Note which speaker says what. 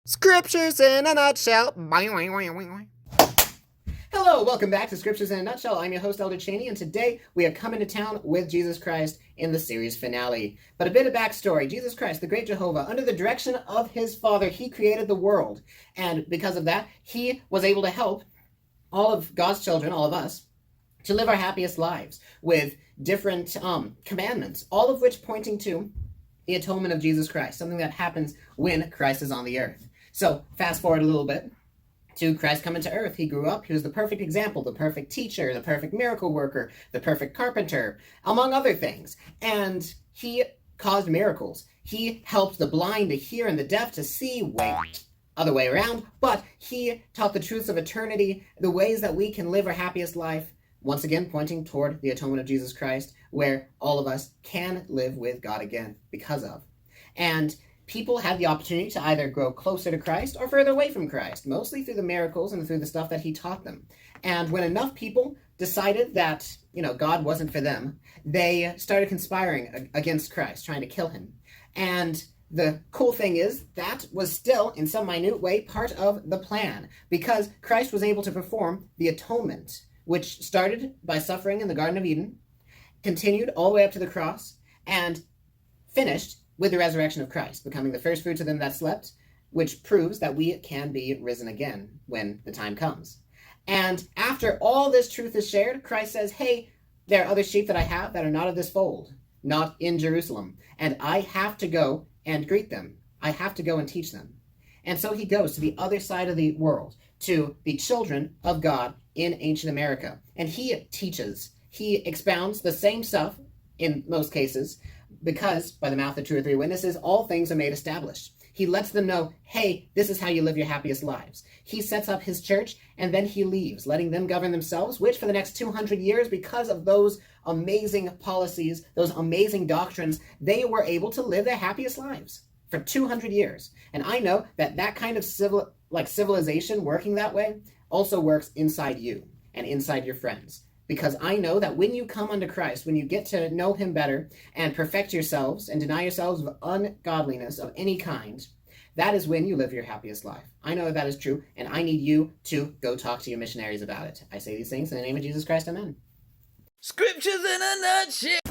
Speaker 1: Scriptures in a nutshell. Hello, welcome back to Scriptures in a Nutshell. I'm your host, Elder Cheney, and today we are coming to town with Jesus Christ in the series finale. But a bit of backstory. Jesus Christ, the great Jehovah, under the direction of his Father, he created the world. And because of that, he was able to help all of God's children, all of us, to live our happiest lives with different commandments, all of which pointing to the atonement of Jesus Christ, something that happens when Christ is on the earth. So fast forward a little bit to Christ coming to earth. He grew up. He was the perfect example, the perfect teacher, the perfect miracle worker, the perfect carpenter, among other things. And he caused miracles. He helped the blind to hear and the deaf to see. Wait, other way around. But he taught the truths of eternity, the ways that we can live our happiest life, once again pointing toward the atonement of Jesus Christ, where all of us can live with God again because of. And people had the opportunity to either grow closer to Christ or further away from Christ, mostly through the miracles and through the stuff that he taught them. And when enough people decided that, God wasn't for them, they started conspiring against Christ, trying to kill him. And the cool thing is that was still, in some minute way, part of the plan, because Christ was able to perform the atonement, which started by suffering in the Garden of Eden, continued all the way up to the cross, and finished with the resurrection of Christ, becoming the first fruits of them that slept, which proves that we can be risen again when the time comes. And after all this truth is shared, Christ says, hey, there are other sheep that I have that are not of this fold, not in Jerusalem, and I have to go and greet them. I have to go and teach them. And so he goes to the other side of the world, to the children of God in ancient America. And he teaches, he expounds the same stuff in most cases, because by the mouth of two or three witnesses, all things are made established. He lets them know, hey, this is how you live your happiest lives. He sets up his church, and then he leaves, letting them govern themselves, which for the next 200 years, because of those amazing policies, those amazing doctrines, they were able to live their happiest lives for 200 years. And I know that that kind of civilization working that way also works inside you and inside your friends. Because I know that when you come unto Christ, when you get to know him better and perfect yourselves and deny yourselves of ungodliness of any kind, that is when you live your happiest life. I know that is true, and I need you to go talk to your missionaries about it. I say these things in the name of Jesus Christ, amen.
Speaker 2: Scriptures in a nutshell.